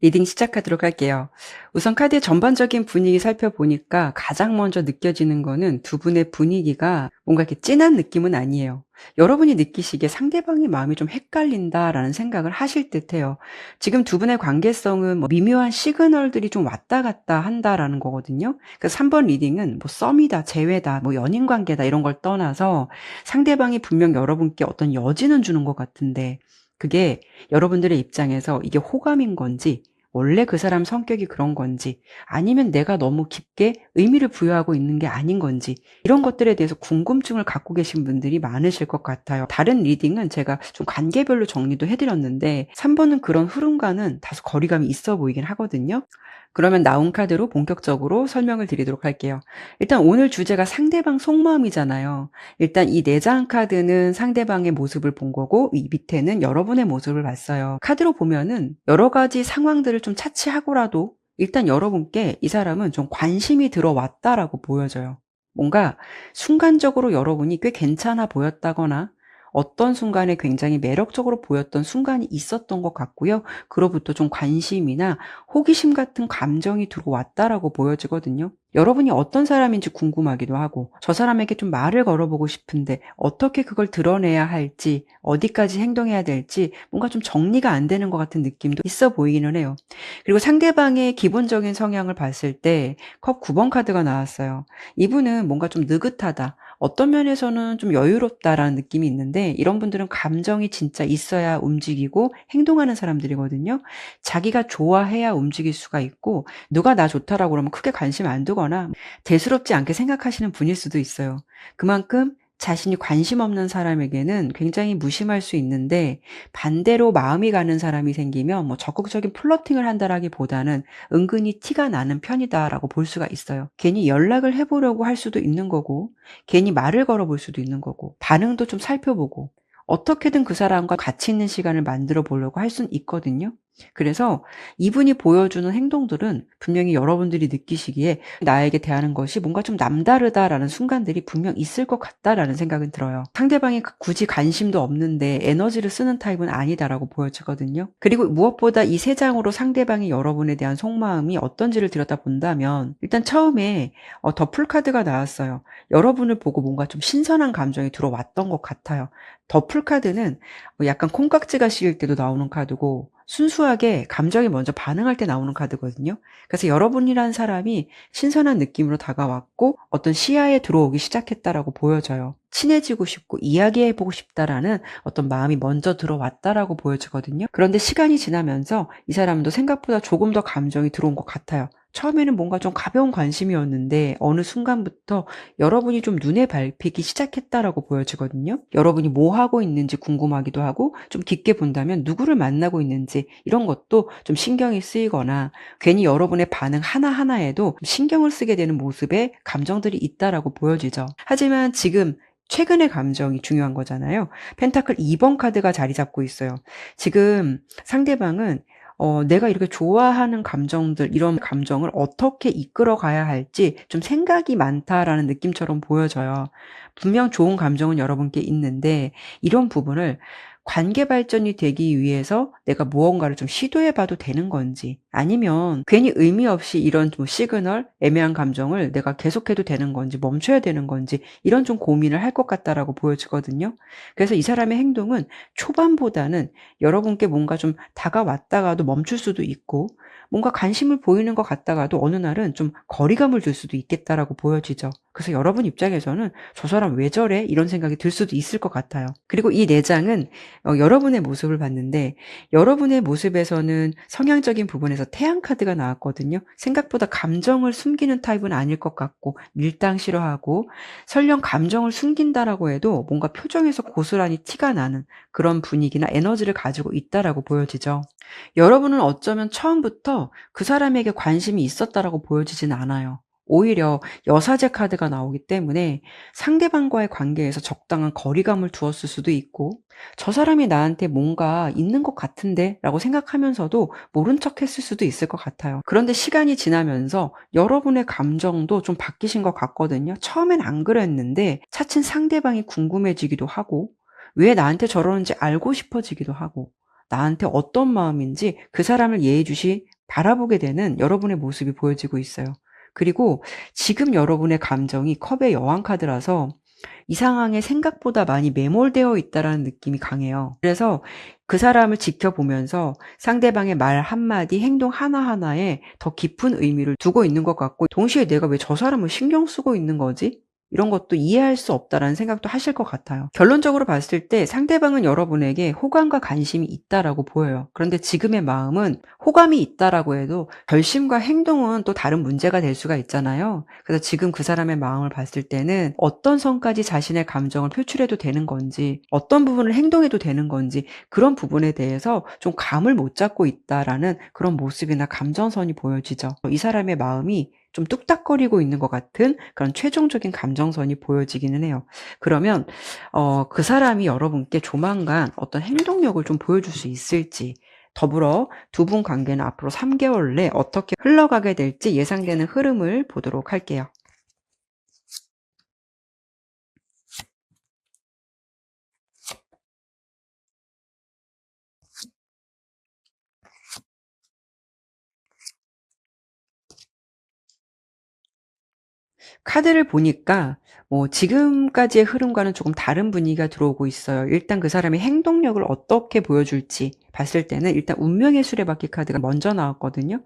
[SPEAKER 1] 리딩 시작하도록 할게요. 우선 카드의 전반적인 분위기 살펴보니까 가장 먼저 느껴지는 거는 두 분의 분위기가 뭔가 이렇게 진한 느낌은 아니에요. 여러분이 느끼시기에 상대방의 마음이 좀 헷갈린다라는 생각을 하실 듯해요. 지금 두 분의 관계성은 뭐 미묘한 시그널들이 좀 왔다 갔다 한다라는 거거든요. 그래서 3번 리딩은 뭐 썸이다, 재회다, 뭐 연인 관계다 이런 걸 떠나서 상대방이 분명 여러분께 어떤 여지는 주는 것 같은데 그게 여러분들의 입장에서 이게 호감인 건지 원래 그 사람 성격이 그런 건지 아니면 내가 너무 깊게 의미를 부여하고 있는 게 아닌 건지 이런 것들에 대해서 궁금증을 갖고 계신 분들이 많으실 것 같아요. 다른 리딩은 제가 좀 관계별로 정리도 해드렸는데 3번은 그런 흐름과는 다소 거리감이 있어 보이긴 하거든요. 그러면 나온 카드로 본격적으로 설명을 드리도록 할게요. 일단 오늘 주제가 상대방 속마음이잖아요. 일단 이 4장 카드는 상대방의 모습을 본 거고 이 밑에는 여러분의 모습을 봤어요. 카드로 보면은 여러 가지 상황들을 좀 차치하고라도 일단 여러분께 이 사람은 좀 관심이 들어왔다라고 보여져요. 뭔가 순간적으로 여러분이 꽤 괜찮아 보였다거나 어떤 순간에 굉장히 매력적으로 보였던 순간이 있었던 것 같고요. 그로부터 좀 관심이나 호기심 같은 감정이 들어왔다라고 보여지거든요. 여러분이 어떤 사람인지 궁금하기도 하고 저 사람에게 좀 말을 걸어보고 싶은데 어떻게 그걸 드러내야 할지 어디까지 행동해야 될지 뭔가 좀 정리가 안 되는 것 같은 느낌도 있어 보이기는 해요. 그리고 상대방의 기본적인 성향을 봤을 때 컵 9번 카드가 나왔어요. 이분은 뭔가 좀 느긋하다. 어떤 면에서는 좀 여유롭다라는 느낌이 있는데 이런 분들은 감정이 진짜 있어야 움직이고 행동하는 사람들이거든요. 자기가 좋아해야 움직일 수가 있고 누가 나 좋다라고 그러면 크게 관심 안 두거나 대수롭지 않게 생각하시는 분일 수도 있어요. 그만큼 자신이 관심 없는 사람에게는 굉장히 무심할 수 있는데 반대로 마음이 가는 사람이 생기면 뭐 적극적인 플러팅을 한다라기보다는 은근히 티가 나는 편이다라고 볼 수가 있어요. 괜히 연락을 해보려고 할 수도 있는 거고 괜히 말을 걸어볼 수도 있는 거고 반응도 좀 살펴보고 어떻게든 그 사람과 가치 있는 시간을 만들어 보려고 할 수는 있거든요. 그래서 이분이 보여주는 행동들은 분명히 여러분들이 느끼시기에 나에게 대하는 것이 뭔가 좀 남다르다라는 순간들이 분명 있을 것 같다라는 생각은 들어요. 상대방이 굳이 관심도 없는데 에너지를 쓰는 타입은 아니다라고 보여지거든요. 그리고 무엇보다 이 세 장으로 상대방이 여러분에 대한 속마음이 어떤지를 들여다본다면 일단 처음에 더풀 카드가 나왔어요. 여러분을 보고 뭔가 좀 신선한 감정이 들어왔던 것 같아요. 더풀 카드는 약간 콩깍지가 씌일 때도 나오는 카드고 순수하게 감정이 먼저 반응할 때 나오는 카드거든요. 그래서 여러분이란 사람이 신선한 느낌으로 다가왔고 어떤 시야에 들어오기 시작했다라고 보여져요. 친해지고 싶고 이야기해보고 싶다라는 어떤 마음이 먼저 들어왔다라고 보여지거든요. 그런데 시간이 지나면서 이 사람도 생각보다 조금 더 감정이 들어온 것 같아요. 처음에는 뭔가 좀 가벼운 관심이었는데 어느 순간부터 여러분이 좀 눈에 밟히기 시작했다라고 보여지거든요. 여러분이 뭐 하고 있는지 궁금하기도 하고 좀 깊게 본다면 누구를 만나고 있는지 이런 것도 좀 신경이 쓰이거나 괜히 여러분의 반응 하나하나에도 신경을 쓰게 되는 모습의 감정들이 있다라고 보여지죠. 하지만 지금 최근의 감정이 중요한 거잖아요. 펜타클 2번 카드가 자리 잡고 있어요. 지금 상대방은 내가 이렇게 좋아하는 감정들, 이런 감정을 어떻게 이끌어 가야 할지 좀 생각이 많다라는 느낌처럼 보여져요. 분명 좋은 감정은 여러분께 있는데 이런 부분을 관계 발전이 되기 위해서 내가 무언가를 좀 시도해 봐도 되는 건지 아니면 괜히 의미 없이 이런 뭐 시그널, 애매한 감정을 내가 계속해도 되는 건지 멈춰야 되는 건지 이런 좀 고민을 할 것 같다라고 보여지거든요. 그래서 이 사람의 행동은 초반보다는 여러분께 뭔가 좀 다가왔다가도 멈출 수도 있고 뭔가 관심을 보이는 것 같다가도 어느 날은 좀 거리감을 줄 수도 있겠다라고 보여지죠. 그래서 여러분 입장에서는 저 사람 왜 저래? 이런 생각이 들 수도 있을 것 같아요. 그리고 이 4장은 여러분의 모습을 봤는데 여러분의 모습에서는 성향적인 부분에서 태양 카드가 나왔거든요. 생각보다 감정을 숨기는 타입은 아닐 것 같고 밀당 싫어하고 설령 감정을 숨긴다라고 해도 뭔가 표정에서 고스란히 티가 나는 그런 분위기나 에너지를 가지고 있다라고 보여지죠. 여러분은 어쩌면 처음부터 그 사람에게 관심이 있었다라고 보여지진 않아요. 오히려 여사제 카드가 나오기 때문에 상대방과의 관계에서 적당한 거리감을 두었을 수도 있고 저 사람이 나한테 뭔가 있는 것 같은데 라고 생각하면서도 모른 척 했을 수도 있을 것 같아요. 그런데 시간이 지나면서 여러분의 감정도 좀 바뀌신 것 같거든요. 처음엔 안 그랬는데 차츰 상대방이 궁금해지기도 하고 왜 나한테 저러는지 알고 싶어지기도 하고 나한테 어떤 마음인지 그 사람을 예의주시 바라보게 되는 여러분의 모습이 보여지고 있어요. 그리고 지금 여러분의 감정이 컵의 여왕 카드라서 이 상황에 생각보다 많이 매몰되어 있다라는 느낌이 강해요. 그래서 그 사람을 지켜보면서 상대방의 말 한마디, 행동 하나하나에 더 깊은 의미를 두고 있는 것 같고 동시에 내가 왜 저 사람을 신경 쓰고 있는 거지? 이런 것도 이해할 수 없다라는 생각도 하실 것 같아요. 결론적으로 봤을 때 상대방은 여러분에게 호감과 관심이 있다라고 보여요. 그런데 지금의 마음은 호감이 있다라고 해도 결심과 행동은 또 다른 문제가 될 수가 있잖아요. 그래서 지금 그 사람의 마음을 봤을 때는 어떤 선까지 자신의 감정을 표출해도 되는 건지 어떤 부분을 행동해도 되는 건지 그런 부분에 대해서 좀 감을 못 잡고 있다라는 그런 모습이나 감정선이 보여지죠. 이 사람의 마음이 좀 뚝딱거리고 있는 것 같은 그런 최종적인 감정선이 보여지기는 해요. 그러면 그 사람이 여러분께 조만간 어떤 행동력을 좀 보여줄 수 있을지 더불어 두 분 관계는 앞으로 3개월 내 어떻게 흘러가게 될지 예상되는 흐름을 보도록 할게요. 카드를 보니까 지금까지의 흐름과는 조금 다른 분위기가 들어오고 있어요. 일단 그 사람의 행동력을 어떻게 보여줄지 봤을 때는 일단 운명의 수레바퀴 카드가 먼저 나왔거든요.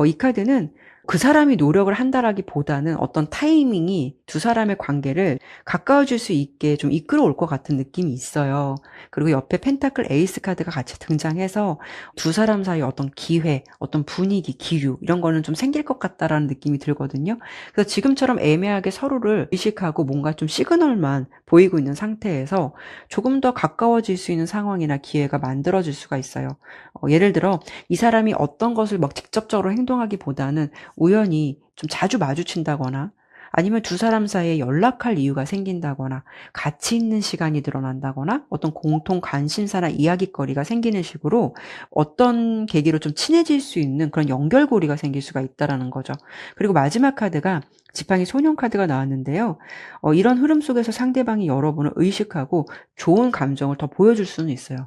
[SPEAKER 1] 이 카드는 그 사람이 노력을 한다라기보다는 어떤 타이밍이 두 사람의 관계를 가까워질 수 있게 좀 이끌어올 것 같은 느낌이 있어요. 그리고 옆에 펜타클 에이스 카드가 같이 등장해서 두 사람 사이에 어떤 기회, 어떤 분위기, 기류 이런 거는 좀 생길 것 같다라는 느낌이 들거든요. 그래서 지금처럼 애매하게 서로를 의식하고 뭔가 좀 시그널만 보이고 있는 상태에서 조금 더 가까워질 수 있는 상황이나 기회가 만들어질 수가 있어요. 예를 들어 이 사람이 어떤 것을 막 직접적으로 행동하기보다는 우연히 좀 자주 마주친다거나 아니면 두 사람 사이에 연락할 이유가 생긴다거나 같이 있는 시간이 늘어난다거나 어떤 공통 관심사나 이야깃거리가 생기는 식으로 어떤 계기로 좀 친해질 수 있는 그런 연결고리가 생길 수가 있다라는 거죠. 그리고 마지막 카드가 지팡이 소년 카드가 나왔는데요. 이런 흐름 속에서 상대방이 여러분을 의식하고 좋은 감정을 더 보여줄 수는 있어요.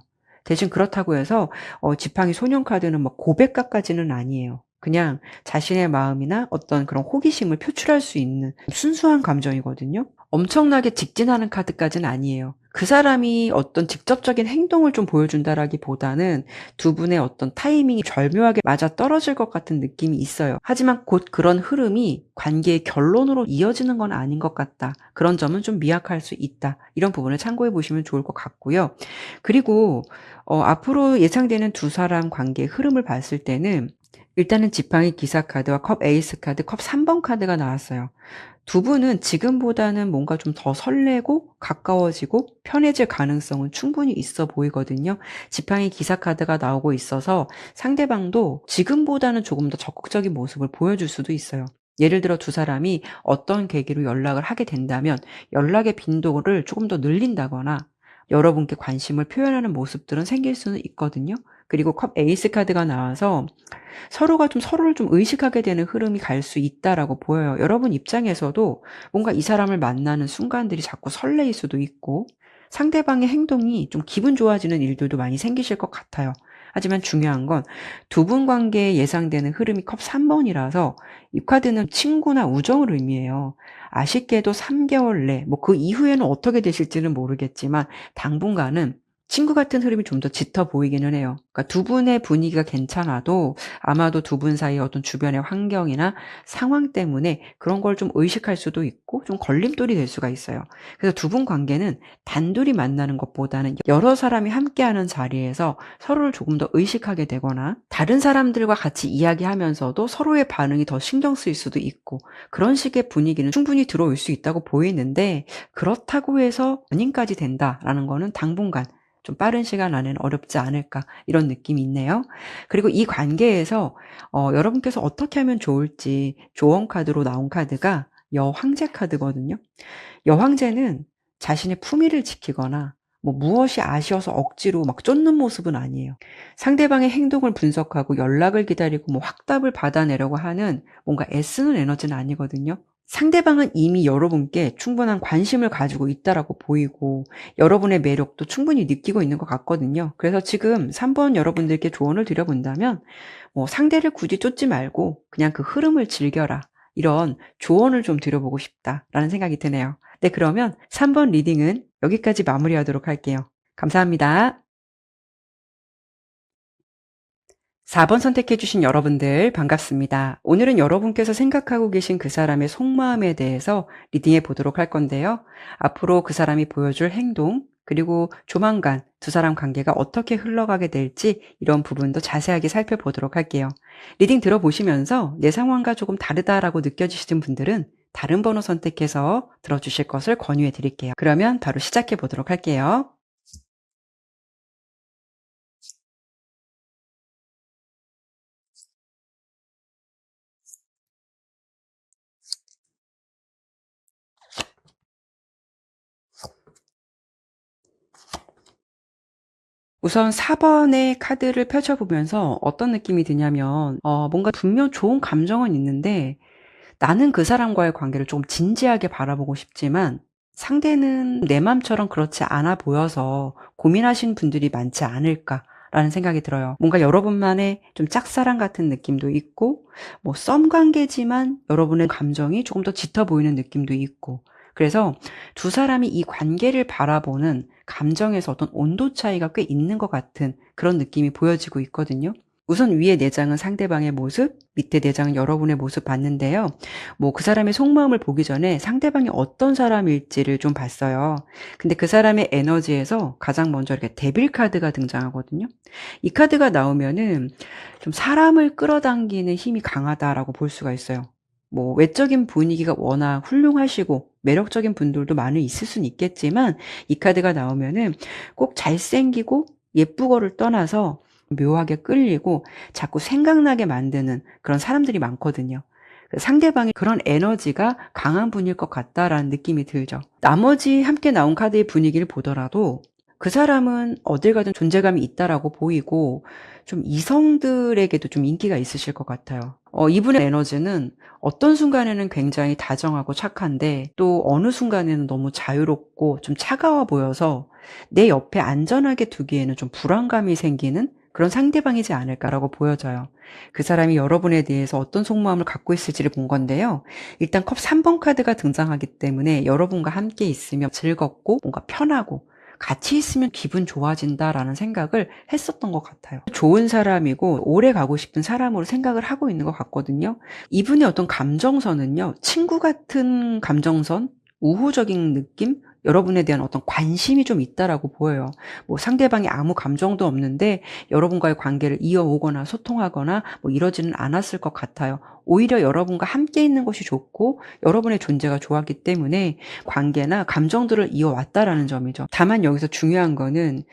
[SPEAKER 1] 대신 그렇다고 해서 지팡이 소년 카드는 뭐 고백각까지는 아니에요. 그냥 자신의 마음이나 어떤 그런 호기심을 표출할 수 있는 순수한 감정이거든요. 엄청나게 직진하는 카드까지는 아니에요. 그 사람이 어떤 직접적인 행동을 좀 보여준다라기보다는 두 분의 어떤 타이밍이 절묘하게 맞아떨어질 것 같은 느낌이 있어요. 하지만 곧 그런 흐름이 관계의 결론으로 이어지는 건 아닌 것 같다. 그런 점은 좀 미약할 수 있다. 이런 부분을 참고해 보시면 좋을 것 같고요. 그리고 앞으로 예상되는 두 사람 관계의 흐름을 봤을 때는 일단은 지팡이 기사 카드와 컵 에이스 카드, 컵 3번 카드가 나왔어요. 두 분은 지금보다는 뭔가 좀 더 설레고 가까워지고 편해질 가능성은 충분히 있어 보이거든요. 지팡이 기사 카드가 나오고 있어서 상대방도 지금보다는 조금 더 적극적인 모습을 보여줄 수도 있어요. 예를 들어 두 사람이 어떤 계기로 연락을 하게 된다면 연락의 빈도를 조금 더 늘린다거나 여러분께 관심을 표현하는 모습들은 생길 수는 있거든요. 그리고 컵 에이스 카드가 나와서 서로가 좀 서로를 좀 의식하게 되는 흐름이 갈 수 있다라고 보여요. 여러분 입장에서도 뭔가 이 사람을 만나는 순간들이 자꾸 설레일 수도 있고 상대방의 행동이 좀 기분 좋아지는 일들도 많이 생기실 것 같아요. 하지만 중요한 건 두 분 관계에 예상되는 흐름이 컵 3번이라서 이 카드는 친구나 우정을 의미해요. 아쉽게도 3개월 내, 뭐 그 이후에는 어떻게 되실지는 모르겠지만 당분간은 친구 같은 흐름이 좀 더 짙어 보이기는 해요. 그러니까 두 분의 분위기가 괜찮아도 아마도 두 분 사이의 어떤 주변의 환경이나 상황 때문에 그런 걸 좀 의식할 수도 있고 좀 걸림돌이 될 수가 있어요. 그래서 두 분 관계는 단둘이 만나는 것보다는 여러 사람이 함께하는 자리에서 서로를 조금 더 의식하게 되거나 다른 사람들과 같이 이야기하면서도 서로의 반응이 더 신경 쓰일 수도 있고 그런 식의 분위기는 충분히 들어올 수 있다고 보이는데 그렇다고 해서 연인까지 된다라는 거는 당분간 좀 빠른 시간 안에는 어렵지 않을까 이런 느낌이 있네요. 그리고 이 관계에서 여러분께서 어떻게 하면 좋을지 조언 카드로 나온 카드가 여황제 카드거든요. 여황제는 자신의 품위를 지키거나 뭐 무엇이 아쉬워서 억지로 막 쫓는 모습은 아니에요. 상대방의 행동을 분석하고 연락을 기다리고 뭐 확답을 받아내려고 하는 뭔가 애쓰는 에너지는 아니거든요. 상대방은 이미 여러분께 충분한 관심을 가지고 있다라고 보이고 여러분의 매력도 충분히 느끼고 있는 것 같거든요. 그래서 지금 3번 여러분들께 조언을 드려본다면 뭐 상대를 굳이 쫓지 말고 그냥 그 흐름을 즐겨라. 이런 조언을 좀 드려보고 싶다라는 생각이 드네요. 네, 그러면 3번 리딩은 여기까지 마무리하도록 할게요. 감사합니다. 4번 선택해주신 여러분들 반갑습니다. 오늘은 여러분께서 생각하고 계신 그 사람의 속마음에 대해서 리딩해 보도록 할 건데요. 앞으로 그 사람이 보여줄 행동, 그리고 조만간 두 사람 관계가 어떻게 흘러가게 될지 이런 부분도 자세하게 살펴보도록 할게요. 리딩 들어보시면서 내 상황과 조금 다르다라고 느껴지시는 분들은 다른 번호 선택해서 들어주실 것을 권유해 드릴게요. 그러면 바로 시작해 보도록 할게요. 우선 4번의 카드를 펼쳐보면서 어떤 느낌이 드냐면 뭔가 분명 좋은 감정은 있는데 나는 그 사람과의 관계를 좀 진지하게 바라보고 싶지만 상대는 내 맘처럼 그렇지 않아 보여서 고민하시는 분들이 많지 않을까라는 생각이 들어요. 뭔가 여러분만의 좀 짝사랑 같은 느낌도 있고 뭐 썸 관계지만 여러분의 감정이 조금 더 짙어 보이는 느낌도 있고 그래서 두 사람이 이 관계를 바라보는 감정에서 어떤 온도 차이가 꽤 있는 것 같은 그런 느낌이 보여지고 있거든요. 우선 위에 4장은 상대방의 모습, 밑에 4장은 여러분의 모습 봤는데요. 그 사람의 속마음을 보기 전에 상대방이 어떤 사람일지를 좀 봤어요. 근데 그 사람의 에너지에서 가장 먼저 이렇게 데빌 카드가 등장하거든요. 이 카드가 나오면은 좀 사람을 끌어당기는 힘이 강하다라고 볼 수가 있어요. 외적인 분위기가 워낙 훌륭하시고 매력적인 분들도 많이 있을 수는 있겠지만, 이 카드가 나오면은 꼭 잘생기고 예쁘고를 떠나서 묘하게 끌리고 자꾸 생각나게 만드는 그런 사람들이 많거든요. 상대방이 그런 에너지가 강한 분일 것 같다라는 느낌이 들죠. 나머지 함께 나온 카드의 분위기를 보더라도 그 사람은 어딜 가든 존재감이 있다라고 보이고 좀 이성들에게도 좀 인기가 있으실 것 같아요. 이분의 에너지는 어떤 순간에는 굉장히 다정하고 착한데, 또 어느 순간에는 너무 자유롭고 좀 차가워 보여서 내 옆에 안전하게 두기에는 좀 불안감이 생기는 그런 상대방이지 않을까라고 보여져요. 그 사람이 여러분에 대해서 어떤 속마음을 갖고 있을지를 본 건데요. 일단 컵 3번 카드가 등장하기 때문에 여러분과 함께 있으면 즐겁고 뭔가 편하고 같이 있으면 기분 좋아진다라는 생각을 했었던 것 같아요. 좋은 사람이고 오래 가고 싶은 사람으로 생각을 하고 있는 것 같거든요. 이분의 어떤 감정선은요, 친구 같은 감정선, 우호적인 느낌, 여러분에 대한 어떤 관심이 좀 있다라고 보여요. 상대방이 아무 감정도 없는데 여러분과의 관계를 이어오거나 소통하거나 이러지는 않았을 것 같아요. 오히려 여러분과 함께 있는 것이 좋고 여러분의 존재가 좋았기 때문에 관계나 감정들을 이어왔다라는 점이죠. 다만 여기서 중요한 거는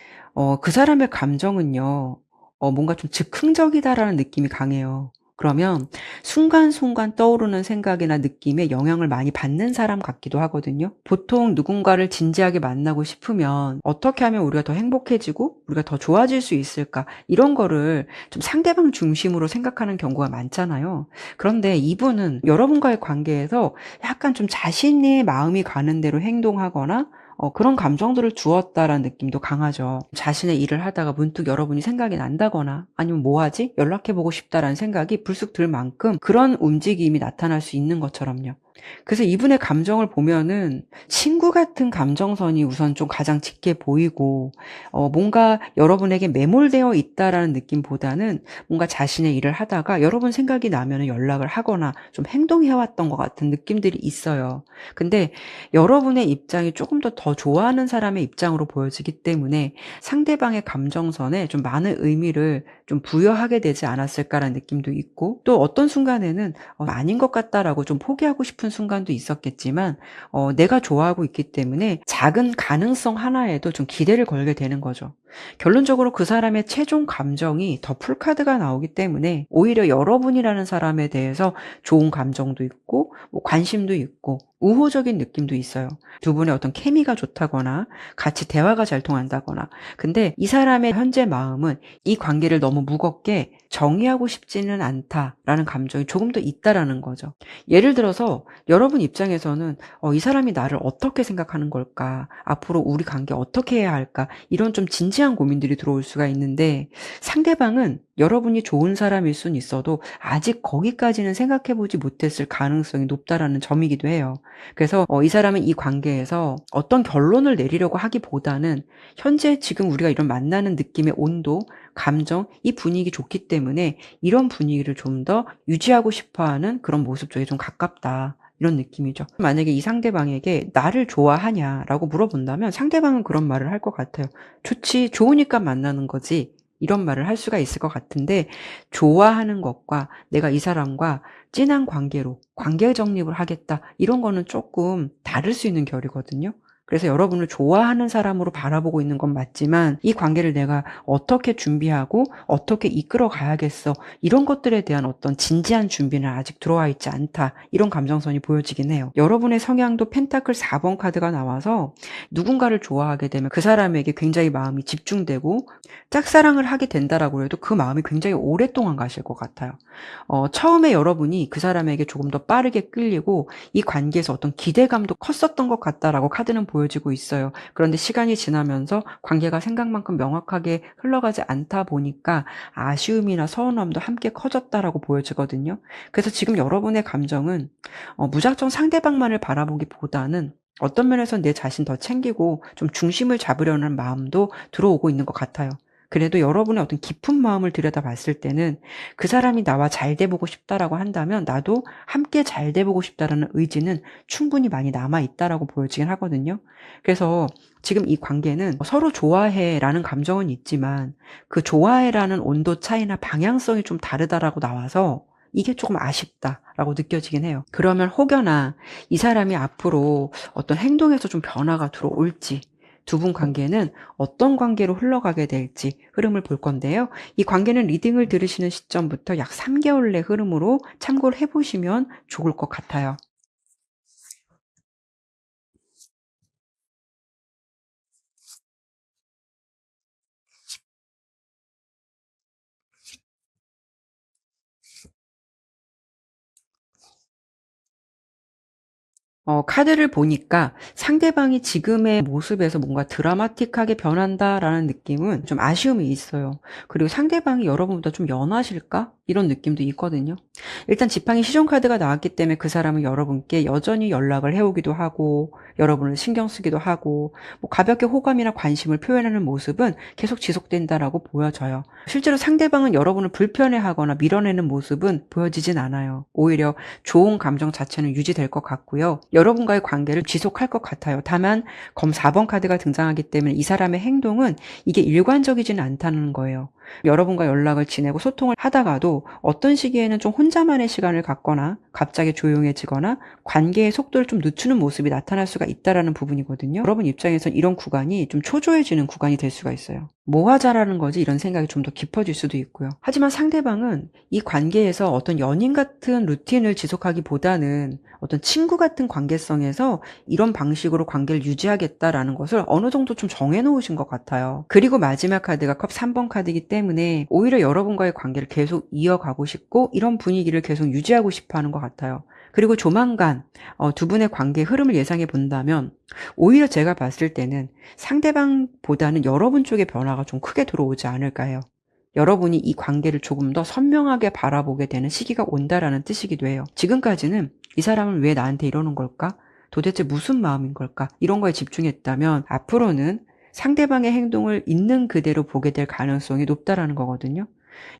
[SPEAKER 1] 그 사람의 감정은요, 뭔가 좀 즉흥적이다라는 느낌이 강해요. 그러면 순간순간 떠오르는 생각이나 느낌에 영향을 많이 받는 사람 같기도 하거든요. 보통 누군가를 진지하게 만나고 싶으면 어떻게 하면 우리가 더 행복해지고 우리가 더 좋아질 수 있을까, 이런 거를 좀 상대방 중심으로 생각하는 경우가 많잖아요. 그런데 이분은 여러분과의 관계에서 약간 좀 자신의 마음이 가는 대로 행동하거나 그런 감정들을 주었다라는 느낌도 강하죠. 자신의 일을 하다가 문득 여러분이 생각이 난다거나 아니면 뭐 하지? 연락해보고 싶다라는 생각이 불쑥 들 만큼 그런 움직임이 나타날 수 있는 것처럼요. 그래서 이분의 감정을 보면은 친구 같은 감정선이 우선 좀 가장 짙게 보이고, 뭔가 여러분에게 매몰되어 있다라는 느낌보다는 뭔가 자신의 일을 하다가 여러분 생각이 나면 연락을 하거나 좀 행동해왔던 것 같은 느낌들이 있어요. 근데 여러분의 입장이 조금 더 좋아하는 사람의 입장으로 보여지기 때문에 상대방의 감정선에 좀 많은 의미를 좀 부여하게 되지 않았을까라는 느낌도 있고, 또 어떤 순간에는 아닌 것 같다라고 좀 포기하고 싶은 순간도 있었겠지만, 내가 좋아하고 있기 때문에 작은 가능성 하나에도 좀 기대를 걸게 되는 거죠. 결론적으로 그 사람의 최종 감정이 더 풀카드가 나오기 때문에 오히려 여러분이라는 사람에 대해서 좋은 감정도 있고 관심도 있고 우호적인 느낌도 있어요. 두 분의 어떤 케미가 좋다거나 같이 대화가 잘 통한다거나. 근데 이 사람의 현재 마음은 이 관계를 너무 무겁게 정의하고 싶지는 않다라는 감정이 조금 더 있다라는 거죠. 예를 들어서 여러분 입장에서는 이 사람이 나를 어떻게 생각하는 걸까? 앞으로 우리 관계 어떻게 해야 할까? 이런 좀 진지한 고민들이 들어올 수가 있는데, 상대방은 여러분이 좋은 사람일 수는 있어도 아직 거기까지는 생각해보지 못했을 가능성이 높다라는 점이기도 해요. 그래서 이 사람은 이 관계에서 어떤 결론을 내리려고 하기보다는 현재 지금 우리가 이런 만나는 느낌의 온도, 감정, 이 분위기 좋기 때문에 이런 분위기를 좀 더 유지하고 싶어하는 그런 모습 쪽에 좀 가깝다, 이런 느낌이죠. 만약에 이 상대방에게 나를 좋아하냐라고 물어본다면 상대방은 그런 말을 할 것 같아요. 좋지, 좋으니까 만나는 거지, 이런 말을 할 수가 있을 것 같은데, 좋아하는 것과 내가 이 사람과 진한 관계로 관계 정립을 하겠다, 이런 거는 조금 다를 수 있는 결이거든요. 그래서 여러분을 좋아하는 사람으로 바라보고 있는 건 맞지만 이 관계를 내가 어떻게 준비하고 어떻게 이끌어 가야겠어, 이런 것들에 대한 어떤 진지한 준비는 아직 들어와 있지 않다, 이런 감정선이 보여지긴 해요. 여러분의 성향도 펜타클 4번 카드가 나와서 누군가를 좋아하게 되면 그 사람에게 굉장히 마음이 집중되고 짝사랑을 하게 된다라고 해도 그 마음이 굉장히 오랫동안 가실 것 같아요. 처음에 여러분이 그 사람에게 조금 더 빠르게 끌리고 이 관계에서 어떤 기대감도 컸었던 것 같다라고 카드는 보여지고 있어요. 그런데 시간이 지나면서 관계가 생각만큼 명확하게 흘러가지 않다 보니까 아쉬움이나 서운함도 함께 커졌다라고 보여지거든요. 그래서 지금 여러분의 감정은 무작정 상대방만을 바라보기보다는 어떤 면에서 내 자신 더 챙기고 좀 중심을 잡으려는 마음도 들어오고 있는 것 같아요. 그래도 여러분의 어떤 깊은 마음을 들여다봤을 때는 그 사람이 나와 잘 돼보고 싶다라고 한다면 나도 함께 잘 돼보고 싶다라는 의지는 충분히 많이 남아있다라고 보여지긴 하거든요. 그래서 지금 이 관계는 서로 좋아해라는 감정은 있지만 그 좋아해라는 온도 차이나 방향성이 좀 다르다라고 나와서 이게 조금 아쉽다라고 느껴지긴 해요. 그러면 혹여나 이 사람이 앞으로 어떤 행동에서 좀 변화가 들어올지, 두 분 관계는 어떤 관계로 흘러가게 될지 흐름을 볼 건데요. 이 관계는 리딩을 들으시는 시점부터 약 3개월 내 흐름으로 참고를 해보시면 좋을 것 같아요. 카드를 보니까 상대방이 지금의 모습에서 뭔가 드라마틱하게 변한다라는 느낌은 좀 아쉬움이 있어요. 그리고 상대방이 여러분보다 좀 연하실까? 이런 느낌도 있거든요. 일단 지팡이 시종 카드가 나왔기 때문에 그 사람은 여러분께 여전히 연락을 해오기도 하고 여러분을 신경 쓰기도 하고 뭐 가볍게 호감이나 관심을 표현하는 모습은 계속 지속된다라고 보여져요. 실제로 상대방은 여러분을 불편해하거나 밀어내는 모습은 보여지진 않아요. 오히려 좋은 감정 자체는 유지될 것 같고요. 여러분과의 관계를 지속할 것 같아요. 다만 검 4번 카드가 등장하기 때문에 이 사람의 행동은 이게 일관적이지는 않다는 거예요. 여러분과 연락을 지내고 소통을 하다가도 어떤 시기에는 좀 혼자만의 시간을 갖거나 갑자기 조용해지거나 관계의 속도를 좀 늦추는 모습이 나타날 수가 있다는 부분이거든요. 여러분 입장에선 이런 구간이 좀 초조해지는 구간이 될 수가 있어요. 뭐 하자라는 거지 이런 생각이 좀 더 깊어질 수도 있고요. 하지만 상대방은 이 관계에서 어떤 연인 같은 루틴을 지속하기보다는 어떤 친구 같은 관계성에서 이런 방식으로 관계를 유지하겠다라는 것을 어느 정도 좀 정해놓으신 것 같아요. 그리고 마지막 카드가 컵 3번 카드이기 때문에 오히려 여러분과의 관계를 계속 이어가고 싶고 이런 분위기를 계속 유지하고 싶어 하는 것 같아요. 그리고 조만간 두 분의 관계의 흐름을 예상해 본다면 오히려 제가 봤을 때는 상대방보다는 여러분 쪽의 변화가 좀 크게 들어오지 않을까 해요. 여러분이 이 관계를 조금 더 선명하게 바라보게 되는 시기가 온다라는 뜻이기도 해요. 지금까지는 이 사람은 왜 나한테 이러는 걸까? 도대체 무슨 마음인 걸까? 이런 거에 집중했다면 앞으로는 상대방의 행동을 있는 그대로 보게 될 가능성이 높다라는 거거든요.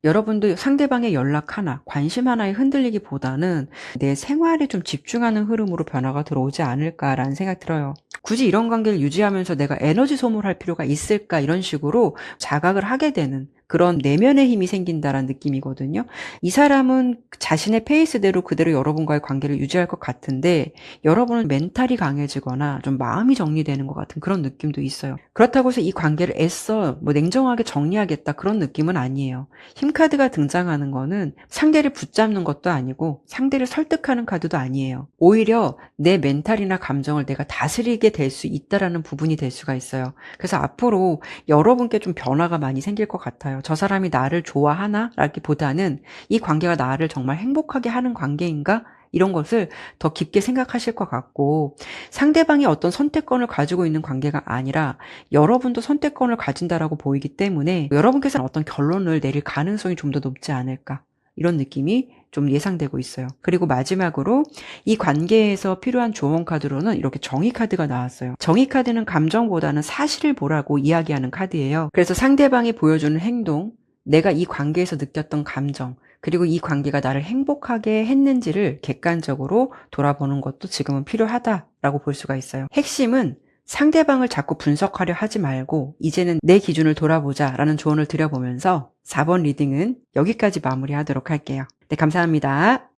[SPEAKER 1] 여러분도 상대방의 연락 하나, 관심 하나에 흔들리기보다는 내 생활에 좀 집중하는 흐름으로 변화가 들어오지 않을까라는 생각이 들어요. 굳이 이런 관계를 유지하면서 내가 에너지 소모할 필요가 있을까 이런 식으로 자각을 하게 되는 그런 내면의 힘이 생긴다라는 느낌이거든요. 이 사람은 자신의 페이스대로 그대로 여러분과의 관계를 유지할 것 같은데 여러분은 멘탈이 강해지거나 좀 마음이 정리되는 것 같은 그런 느낌도 있어요. 그렇다고 해서 이 관계를 애써 뭐 냉정하게 정리하겠다 그런 느낌은 아니에요. 힘카드가 등장하는 거는 상대를 붙잡는 것도 아니고 상대를 설득하는 카드도 아니에요. 오히려 내 멘탈이나 감정을 내가 다스리게 될 수 있다라는 부분이 될 수가 있어요. 그래서 앞으로 여러분께 좀 변화가 많이 생길 것 같아요. 저 사람이 나를 좋아하나? 라기보다는 이 관계가 나를 정말 행복하게 하는 관계인가? 이런 것을 더 깊게 생각하실 것 같고 상대방이 어떤 선택권을 가지고 있는 관계가 아니라 여러분도 선택권을 가진다라고 보이기 때문에 여러분께서는 어떤 결론을 내릴 가능성이 좀 더 높지 않을까 이런 느낌이 좀 예상되고 있어요. 그리고 마지막으로 이 관계에서 필요한 조언 카드로는 이렇게 정의 카드가 나왔어요. 정의 카드는 감정보다는 사실을 보라고 이야기하는 카드예요. 그래서 상대방이 보여주는 행동, 내가 이 관계에서 느꼈던 감정, 그리고 이 관계가 나를 행복하게 했는지를 객관적으로 돌아보는 것도 지금은 필요하다라고 볼 수가 있어요. 핵심은 상대방을 자꾸 분석하려 하지 말고 이제는 내 기준을 돌아보자 라는 조언을 드려보면서 4번 리딩은 여기까지 마무리하도록 할게요. 네, 감사합니다.